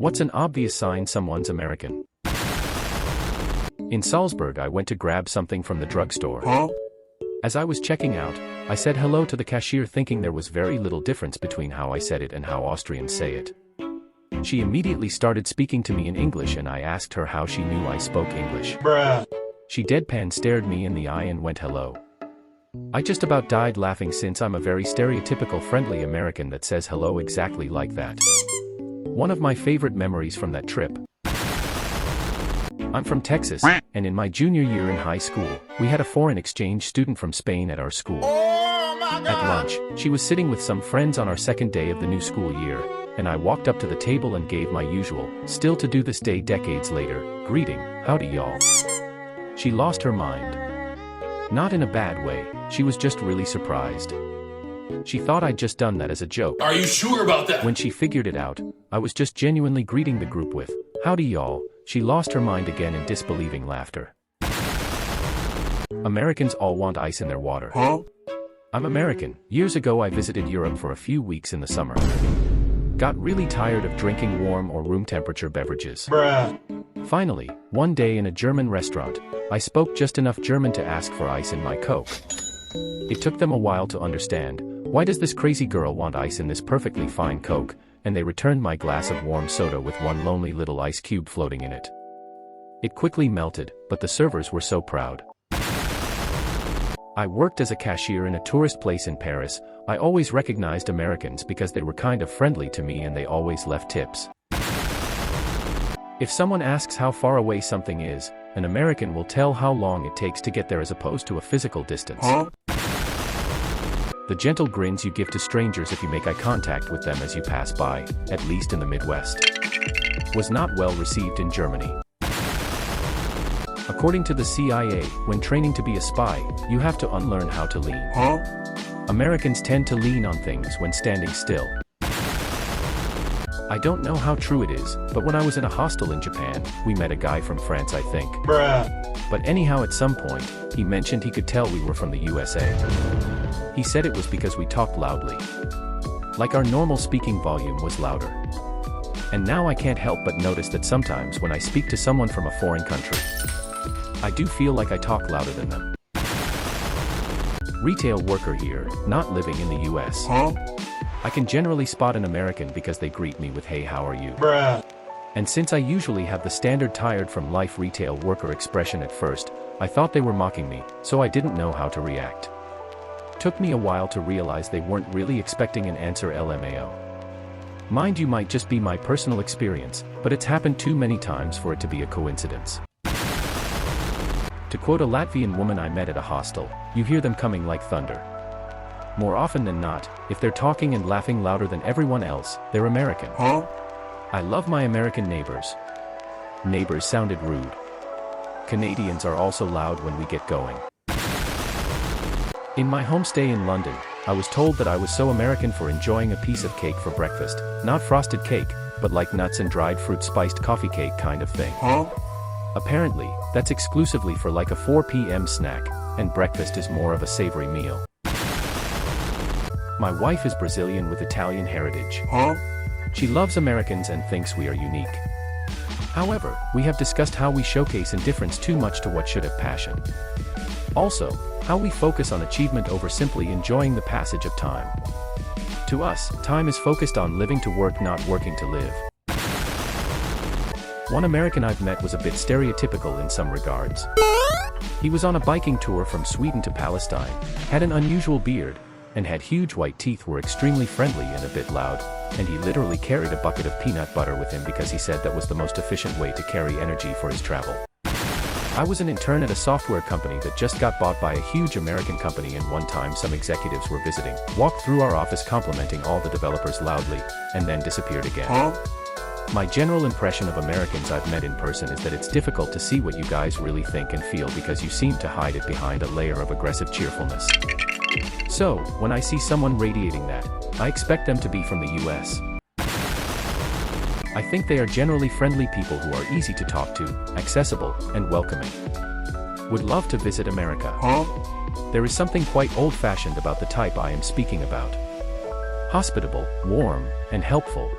What's an obvious sign someone's American? In Salzburg, I went to grab something from the drugstore. As I was checking out, I said hello to the cashier thinking there was very little difference between how I said it and how Austrians say it. She immediately started speaking to me in English and I asked her how she knew I spoke English. Bruh. She deadpan stared me in the eye and went hello. I just about died laughing since I'm a very stereotypical friendly American that says hello exactly like that. One of my favorite memories from that trip. I'm from Texas, and in my junior year in high school, we had a foreign exchange student from Spain at our school. At lunch, she was sitting with some friends on our second day of the new school year, and I walked up to the table and gave my usual, still to do this day decades later, greeting, "Howdy y'all." She lost her mind. Not in a bad way, she was just really surprised. She thought I'd just done that as a joke. Are you sure about that? When she figured it out, I was just genuinely greeting the group with, "Howdy y'all." She lost her mind again in disbelieving laughter. Americans all want ice in their water. I'm American. Years ago I visited Europe for a few weeks in the summer. Got really tired of drinking warm or room temperature beverages. Bruh. Finally, one day in a German restaurant, I spoke just enough German to ask for ice in my Coke. It took them a while to understand, why does this crazy girl want ice in this perfectly fine Coke, and they returned my glass of warm soda with one lonely little ice cube floating in it. It quickly melted, but the servers were so proud. I worked as a cashier in a tourist place in Paris. I always recognized Americans because they were kind of friendly to me and they always left tips. If someone asks how far away something is, an American will tell how long it takes to get there as opposed to a physical distance. The gentle grins you give to strangers if you make eye contact with them as you pass by, at least in the Midwest, was not well received in Germany. According to the CIA, when training to be a spy, you have to unlearn how to lean. Americans tend to lean on things when standing still. I don't know how true it is, but when I was in a hostel in Japan, we met a guy from France, I think. Bruh. But anyhow, at some point, he mentioned he could tell we were from the USA. He said it was because we talked loudly. Like our normal speaking volume was louder. And now I can't help but notice that sometimes when I speak to someone from a foreign country, I do feel like I talk louder than them. Retail worker here, not living in the US. I can generally spot an American because they greet me with "Hey, how are you?" Bruh. And since I usually have the standard tired from life retail worker expression at first, I thought they were mocking me, so I didn't know how to react. Took me a while to realize they weren't really expecting an answer, LMAO. Mind you, might just be my personal experience, but it's happened too many times for it to be a coincidence. To quote a Latvian woman I met at a hostel, you hear them coming like thunder. More often than not, if they're talking and laughing louder than everyone else, they're American. I love my American neighbors. Neighbors sounded rude. Canadians are also loud when we get going. In my homestay in London, I was told that I was so American for enjoying a piece of cake for breakfast, not frosted cake, but like nuts and dried fruit spiced coffee cake kind of thing. Apparently, that's exclusively for like a 4 p.m. snack, and breakfast is more of a savory meal. My wife is Brazilian with Italian heritage. She loves Americans and thinks we are unique. However, we have discussed how we showcase indifference too much to what should have passion. Also, how we focus on achievement over simply enjoying the passage of time. To us, time is focused on living to work, not working to live. One American I've met was a bit stereotypical in some regards. He was on a biking tour from Sweden to Palestine, had an unusual beard, and had huge white teeth, were extremely friendly and a bit loud, and he literally carried a bucket of peanut butter with him because he said that was the most efficient way to carry energy for his travel. I was an intern at a software company that just got bought by a huge American company, and one time some executives were visiting, walked through our office complimenting all the developers loudly, and then disappeared again. My general impression of Americans I've met in person is that it's difficult to see what you guys really think and feel because you seem to hide it behind a layer of aggressive cheerfulness. So, when I see someone radiating that, I expect them to be from the US. I think they are generally friendly people who are easy to talk to, accessible, and welcoming. Would love to visit America. There is something quite old-fashioned about the type I am speaking about. Hospitable, warm, and helpful.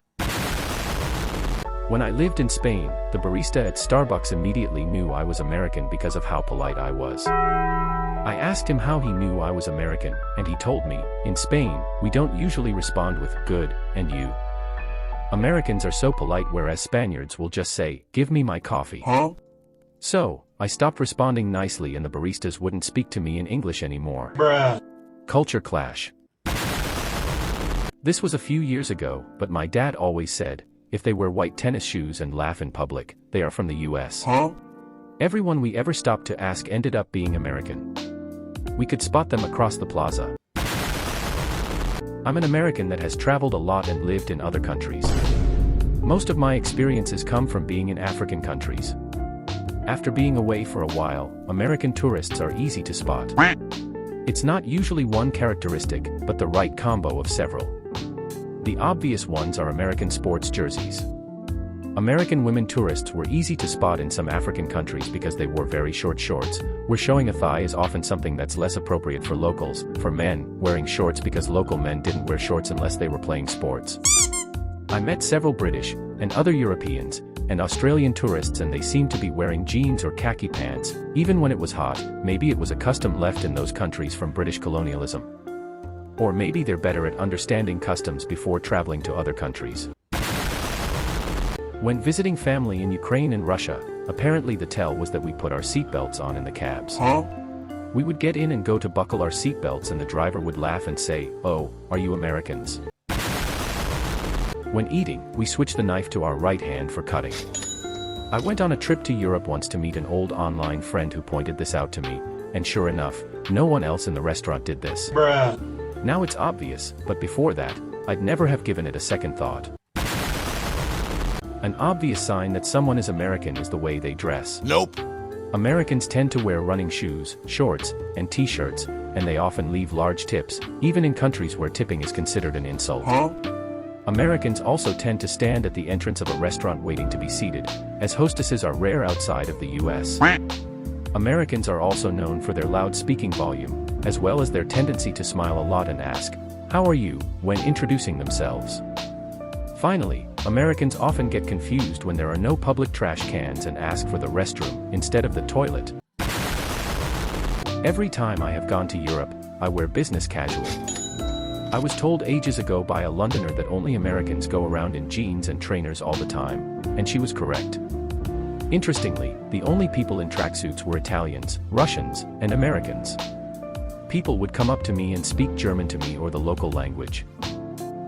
When I lived in Spain, the barista at Starbucks immediately knew I was American because of how polite I was. I asked him how he knew I was American, and he told me, in Spain, we don't usually respond with good and you. Americans are so polite, whereas Spaniards will just say, give me my coffee. Huh? So, I stopped responding nicely and the baristas wouldn't speak to me in English anymore. Bruh. Culture clash. This was a few years ago, but my dad always said, if they wear white tennis shoes and laugh in public, they are from the US. Huh? Everyone we ever stopped to ask ended up being American. We could spot them across the plaza. I'm an American that has traveled a lot and lived in other countries. Most of my experiences come from being in African countries. After being away for a while, American tourists are easy to spot. It's not usually one characteristic, but the right combo of several. The obvious ones are American sports jerseys. American women tourists were easy to spot in some African countries because they wore very short shorts, where showing a thigh is often something that's less appropriate for locals. For men, wearing shorts because local men didn't wear shorts unless they were playing sports. I met several British, and other Europeans, and Australian tourists, and they seemed to be wearing jeans or khaki pants, even when it was hot. Maybe it was a custom left in those countries from British colonialism. Or maybe they're better at understanding customs before traveling to other countries. When visiting family in Ukraine and Russia, apparently the tell was that we put our seatbelts on in the cabs. Huh? We would get in and go to buckle our seatbelts and the driver would laugh and say, "Oh, are you Americans?" When eating, we switch the knife to our right hand for cutting. I went on a trip to Europe once to meet an old online friend who pointed this out to me, and sure enough, no one else in the restaurant did this. Bruh. Now it's obvious, but before that, I'd never have given it a second thought. An obvious sign that someone is American is the way they dress. Nope. Americans tend to wear running shoes, shorts, and t-shirts, and they often leave large tips, even in countries where tipping is considered an insult. Huh? Americans also tend to stand at the entrance of a restaurant waiting to be seated, as hostesses are rare outside of the US. Americans are also known for their loud speaking volume, as well as their tendency to smile a lot and ask, "How are you?" when introducing themselves. Finally, Americans often get confused when there are no public trash cans and ask for the restroom instead of the toilet. Every time I have gone to Europe, I wear business casual. I was told ages ago by a Londoner that only Americans go around in jeans and trainers all the time, and she was correct. Interestingly, the only people in tracksuits were Italians, Russians, and Americans. People would come up to me and speak German to me or the local language.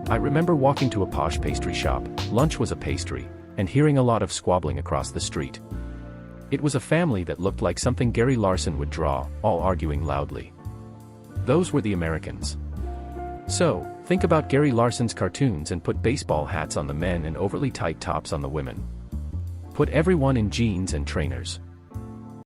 I remember walking to a posh pastry shop, lunch was a pastry, and hearing a lot of squabbling across the street. It was a family that looked like something Gary Larson would draw, all arguing loudly. Those were the Americans. So, think about Gary Larson's cartoons and put baseball hats on the men and overly tight tops on the women. Put everyone in jeans and trainers.